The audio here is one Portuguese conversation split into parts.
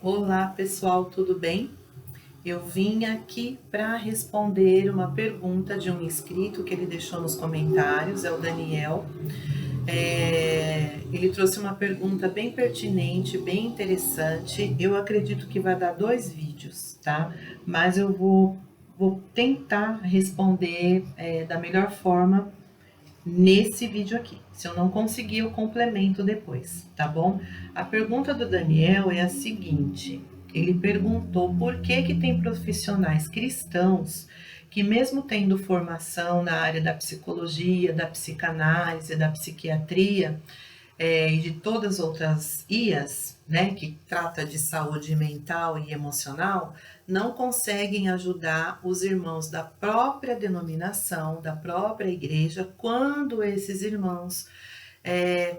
Olá pessoal, tudo bem? Eu vim aqui para responder uma pergunta de um inscrito que ele deixou nos comentários, é o Daniel. Ele trouxe uma pergunta bem pertinente, bem interessante. Eu acredito que vai dar 2 vídeos, tá? Mas eu vou tentar responder da melhor forma nesse vídeo aqui. Se eu não conseguir, eu complemento depois, tá bom? A pergunta do Daniel é a seguinte: ele perguntou por que tem profissionais cristãos que, mesmo tendo formação na área da psicologia, da psicanálise, da psiquiatria, e de todas as outras IAs, né, que trata de saúde mental e emocional, não conseguem ajudar os irmãos da própria denominação, da própria igreja, quando esses irmãos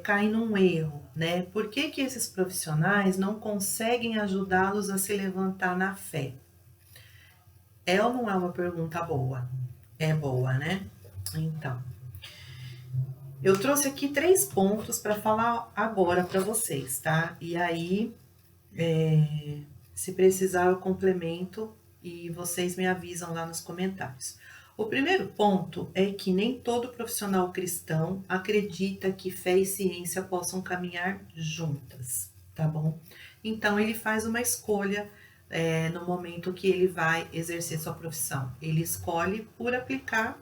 caem num erro, né? Por que esses profissionais não conseguem ajudá-los a se levantar na fé? É ou não é uma pergunta boa? É boa, né? Então, eu trouxe aqui 3 pontos para falar agora para vocês, tá? E aí, se precisar, eu complemento e vocês me avisam lá nos comentários. O primeiro ponto é que nem todo profissional cristão acredita que fé e ciência possam caminhar juntas, tá bom? Então, ele faz uma escolha no momento que ele vai exercer sua profissão. Ele escolhe por aplicar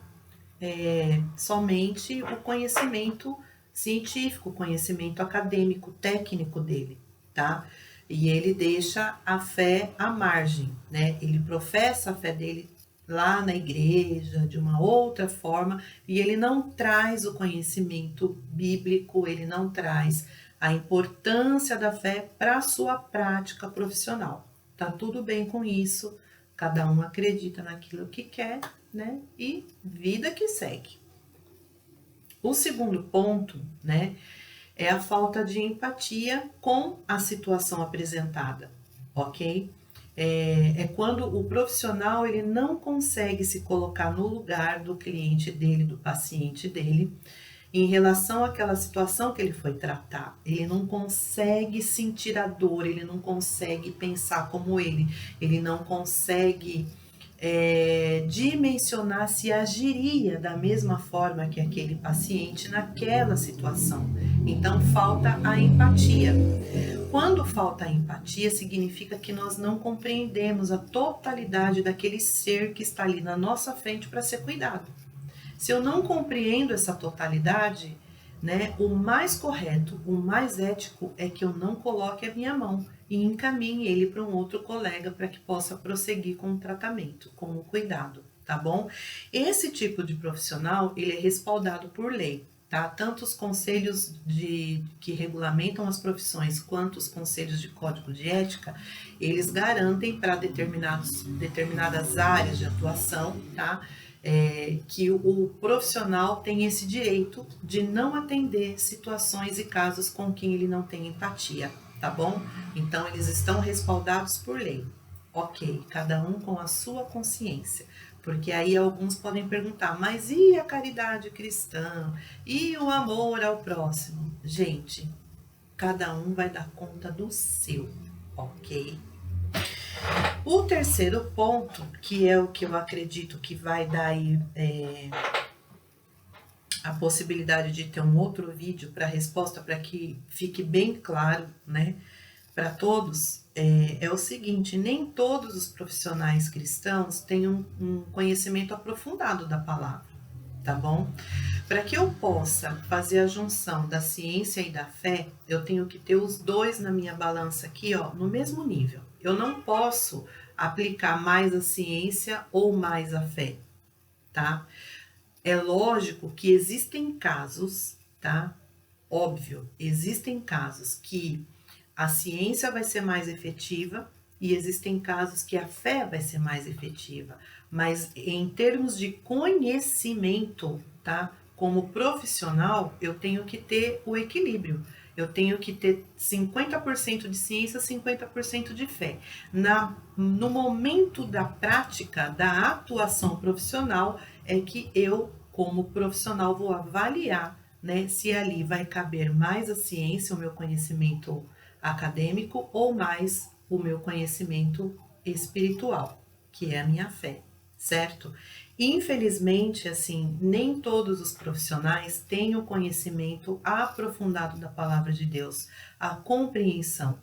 somente o conhecimento científico, o conhecimento acadêmico, técnico dele, tá? E ele deixa a fé à margem, né? Ele professa a fé dele lá na igreja, de uma outra forma, e ele não traz o conhecimento bíblico, ele não traz a importância da fé para a sua prática profissional. Tá tudo bem com isso, cada um acredita naquilo que quer, né? E vida que segue. O segundo ponto, né, é a falta de empatia com a situação apresentada, ok? É quando o profissional ele não consegue se colocar no lugar do cliente dele, do paciente dele, em relação àquela situação que ele foi tratar. Ele não consegue sentir a dor, ele não consegue pensar como ele não consegue dimensionar se agiria da mesma forma que aquele paciente naquela situação. Então falta a empatia. Quando falta a empatia, significa que nós não compreendemos a totalidade daquele ser que está ali na nossa frente para ser cuidado. Se eu não compreendo essa totalidade, né, o mais correto, o mais ético é que eu não coloque a minha mão e encaminhe ele para um outro colega para que possa prosseguir com o tratamento, com o cuidado, tá bom? Esse tipo de profissional, ele é respaldado por lei, tá? Tanto os conselhos que regulamentam as profissões quanto os conselhos de código de ética, eles garantem para determinadas áreas de atuação, tá? Que o profissional tem esse direito de não atender situações e casos com quem ele não tem empatia, tá bom? Então, eles estão respaldados por lei. Ok, cada um com a sua consciência. Porque aí alguns podem perguntar, mas e a caridade cristã? E o amor ao próximo? Gente, cada um vai dar conta do seu, ok? O terceiro ponto, que é o que eu acredito que vai dar aí a possibilidade de ter um outro vídeo para resposta, para que fique bem claro, né, para todos, é o seguinte: nem todos os profissionais cristãos têm um conhecimento aprofundado da palavra, tá bom? Para que eu possa fazer a junção da ciência e da fé, eu tenho que ter os dois na minha balança aqui, ó, no mesmo nível. Eu não posso aplicar mais a ciência ou mais a fé, tá? É lógico que existem casos, tá? Óbvio, existem casos que a ciência vai ser mais efetiva e existem casos que a fé vai ser mais efetiva. Mas em termos de conhecimento, tá? Como profissional, eu tenho que ter o equilíbrio. Eu tenho que ter 50% de ciência, 50% de fé. No momento da prática, da atuação profissional, é que eu, como profissional, vou avaliar, né, se ali vai caber mais a ciência, o meu conhecimento acadêmico ou mais o meu conhecimento espiritual, que é a minha fé, certo? Infelizmente, assim, nem todos os profissionais têm o conhecimento aprofundado da palavra de Deus, a compreensão.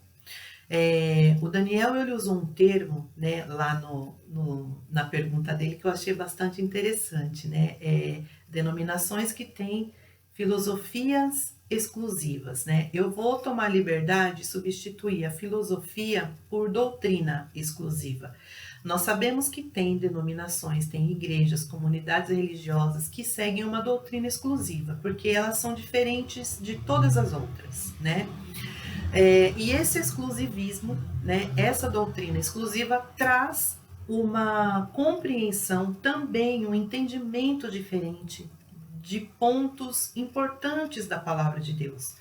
O Daniel, ele usou um termo, né, lá na pergunta dele, que eu achei bastante interessante, né, denominações que têm filosofias exclusivas, né. Eu vou tomar liberdade de substituir a filosofia por doutrina exclusiva. Nós sabemos que tem denominações, tem igrejas, comunidades religiosas que seguem uma doutrina exclusiva, porque elas são diferentes de todas as outras, né. E esse exclusivismo, né, essa doutrina exclusiva traz uma compreensão, também um entendimento diferente de pontos importantes da palavra de Deus.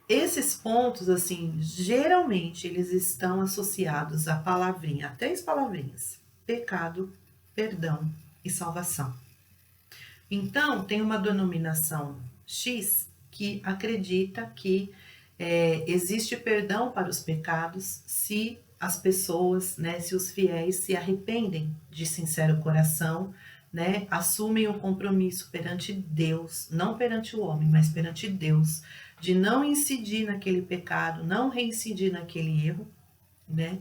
Esses pontos, assim, geralmente eles estão associados à palavrinha, a 3 palavrinhas: pecado, perdão e salvação. Então, tem uma denominação X que acredita que existe perdão para os pecados se as pessoas, né, se os fiéis se arrependem de sincero coração, né, assumem o compromisso perante Deus, não perante o homem, mas perante Deus, de não incidir naquele pecado, não reincidir naquele erro, né?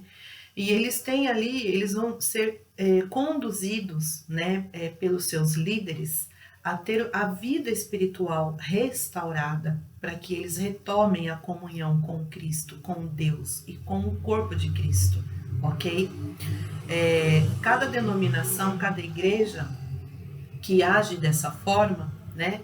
E eles têm ali, eles vão ser conduzidos, né, pelos seus líderes a ter a vida espiritual restaurada, para que eles retomem a comunhão com Cristo, com Deus e com o corpo de Cristo, ok? Cada denominação, cada igreja que age dessa forma, né,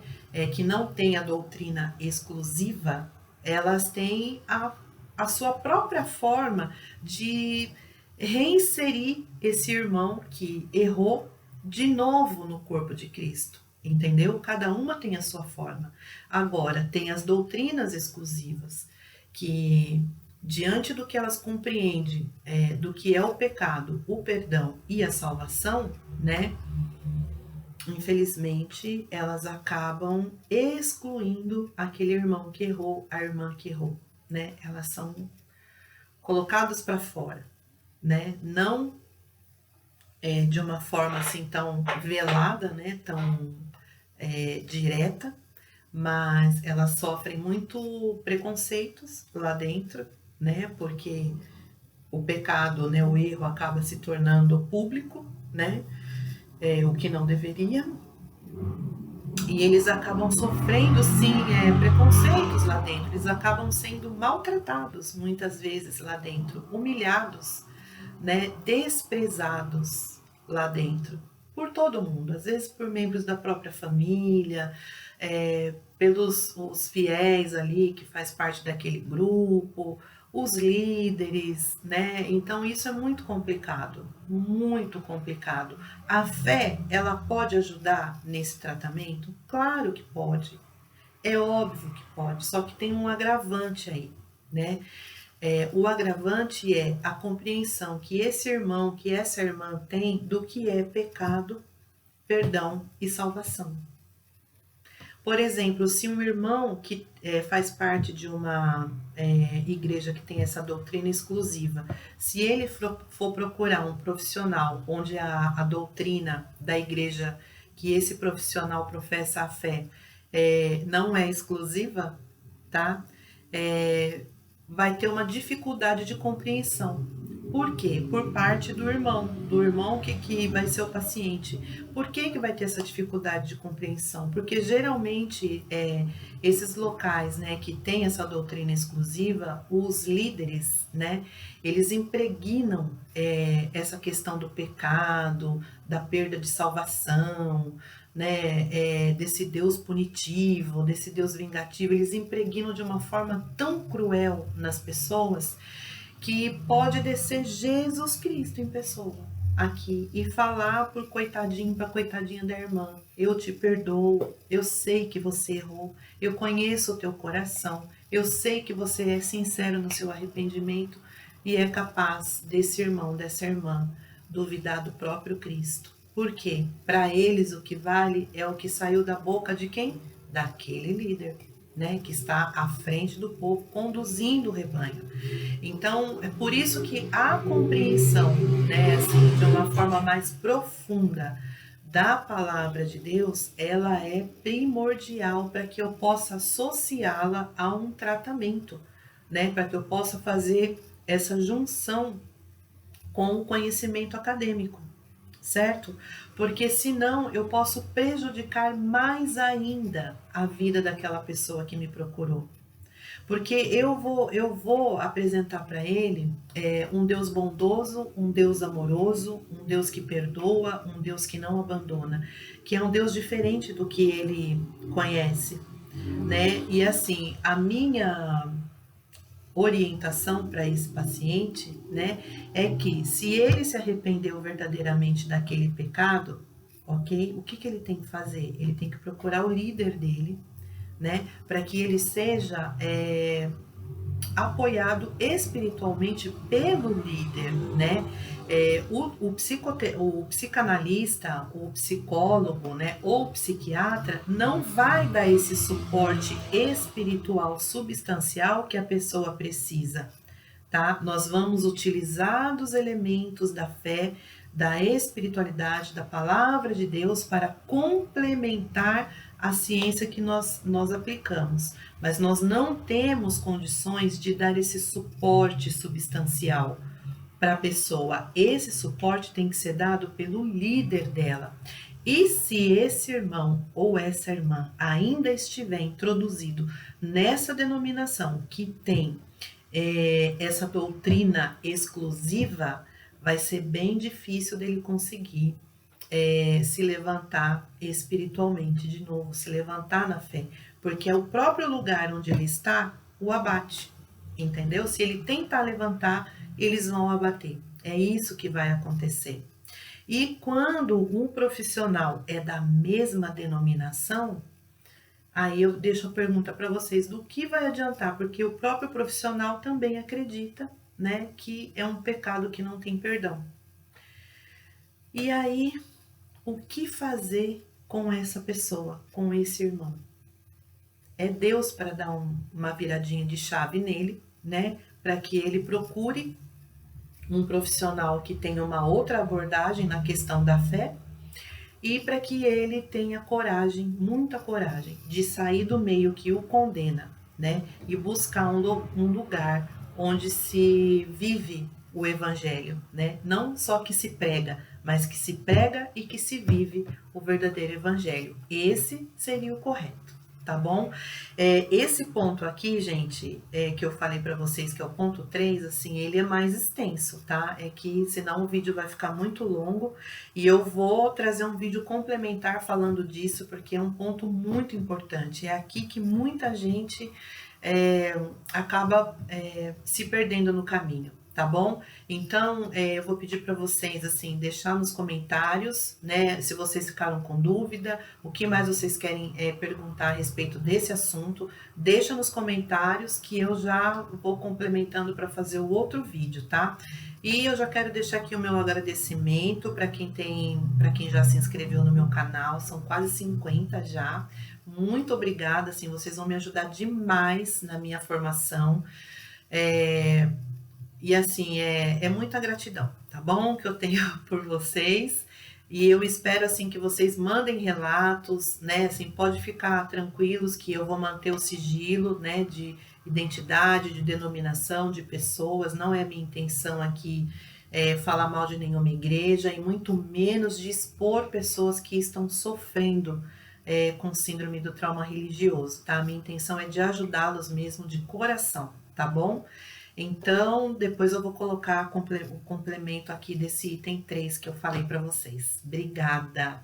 que não tem a doutrina exclusiva, elas têm a sua própria forma de reinserir esse irmão que errou de novo no corpo de Cristo, entendeu? Cada uma tem a sua forma. Agora, tem as doutrinas exclusivas, que diante do que elas compreendem, do que é o pecado, o perdão e a salvação, né? Infelizmente, elas acabam excluindo aquele irmão que errou, a irmã que errou, né? Elas são colocadas para fora, né? Não de uma forma assim tão velada, né? Tão direta, mas elas sofrem muito preconceitos lá dentro, né? Porque o pecado, né? O erro acaba se tornando público, né? O que não deveria. E eles acabam sofrendo, sim, preconceitos lá dentro. Eles acabam sendo maltratados, muitas vezes, lá dentro. Humilhados, né? Desprezados lá dentro. Por todo mundo. Às vezes por membros da própria família, pelos os fiéis ali, que faz parte daquele grupo, os líderes, né? Então isso é muito complicado, muito complicado. A fé, ela pode ajudar nesse tratamento? Claro que pode, é óbvio que pode, só que tem um agravante aí, né? O agravante é a compreensão que esse irmão, que essa irmã tem do que é pecado, perdão e salvação. Por exemplo, se um irmão que faz parte de uma igreja que tem essa doutrina exclusiva, se ele for procurar um profissional onde a doutrina da igreja que esse profissional professa a fé não é exclusiva, tá? Vai ter uma dificuldade de compreensão. Por quê? Por parte do irmão que vai ser o paciente. Por que vai ter essa dificuldade de compreensão? Porque geralmente esses locais, né, que tem essa doutrina exclusiva, os líderes, né, eles impregnam essa questão do pecado, da perda de salvação, né, desse Deus punitivo, desse Deus vingativo, eles impregnam de uma forma tão cruel nas pessoas que pode descer Jesus Cristo em pessoa aqui e falar por coitadinho, para coitadinha da irmã: eu te perdoo, eu sei que você errou, eu conheço o teu coração, eu sei que você é sincero no seu arrependimento, e é capaz desse irmão, dessa irmã, duvidar do próprio Cristo. Por quê? Para eles o que vale é o que saiu da boca de quem? Daquele líder, né, que está à frente do povo, conduzindo o rebanho. Então, é por isso que a compreensão, né, assim, de uma forma mais profunda da palavra de Deus, ela é primordial para que eu possa associá-la a um tratamento, né, para que eu possa fazer essa junção com o conhecimento acadêmico, certo? Porque senão eu posso prejudicar mais ainda a vida daquela pessoa que me procurou. Porque eu vou apresentar para ele um Deus bondoso, um Deus amoroso, um Deus que perdoa, um Deus que não abandona, que é um Deus diferente do que ele conhece, né? E assim, a minha orientação para esse paciente, né, é que se ele se arrependeu verdadeiramente daquele pecado, ok? O que que ele tem que fazer? Ele tem que procurar o líder dele, né, para que ele seja apoiado espiritualmente pelo líder, né? O psicanalista, o psicólogo, né, ou o psiquiatra não vai dar esse suporte espiritual substancial que a pessoa precisa, tá? Nós vamos utilizar dos elementos da fé, da espiritualidade, da palavra de Deus para complementar a ciência que nós aplicamos. Mas nós não temos condições de dar esse suporte substancial para a pessoa. Esse suporte tem que ser dado pelo líder dela. E se esse irmão ou essa irmã ainda estiver introduzido nessa denominação que tem essa doutrina exclusiva, vai ser bem difícil dele conseguir se levantar espiritualmente de novo, se levantar na fé, porque é o próprio lugar onde ele está o abate, entendeu? Se ele tentar levantar, eles vão abater. É isso que vai acontecer. E quando um profissional é da mesma denominação, aí eu deixo a pergunta para vocês, do que vai adiantar? Porque o próprio profissional também acredita, né, que é um pecado que não tem perdão. E aí, o que fazer com essa pessoa, com esse irmão? É Deus para dar uma viradinha de chave nele, né, para que ele procure um profissional que tenha uma outra abordagem na questão da fé, e para que ele tenha coragem, muita coragem, de sair do meio que o condena, né? E buscar um lugar onde se vive o evangelho, né? Não só que se prega, mas que se prega e que se vive o verdadeiro evangelho. Esse seria o correto, tá bom? Esse ponto aqui, gente, que eu falei para vocês, que é o ponto 3, assim, ele é mais extenso, tá? É que senão o vídeo vai ficar muito longo e eu vou trazer um vídeo complementar falando disso, porque é um ponto muito importante. É aqui que muita gente acaba se perdendo no caminho, tá bom? Então, eu vou pedir para vocês, assim, deixar nos comentários, né, se vocês ficaram com dúvida, o que mais vocês querem perguntar a respeito desse assunto, deixa nos comentários que eu já vou complementando para fazer o outro vídeo, tá? E eu já quero deixar aqui o meu agradecimento para quem já se inscreveu no meu canal, são quase 50 já. Muito obrigada, assim, vocês vão me ajudar demais na minha formação. E assim, é muita gratidão, tá bom? Que eu tenho por vocês. E eu espero, assim, que vocês mandem relatos, né? Assim, pode ficar tranquilos que eu vou manter o sigilo, né? De identidade, de denominação, de pessoas. Não é minha intenção aqui falar mal de nenhuma igreja e muito menos de expor pessoas que estão sofrendo com síndrome do trauma religioso, tá? A minha intenção é de ajudá-los mesmo de coração, tá bom? Então, depois eu vou colocar o complemento aqui desse item 3 que eu falei para vocês. Obrigada!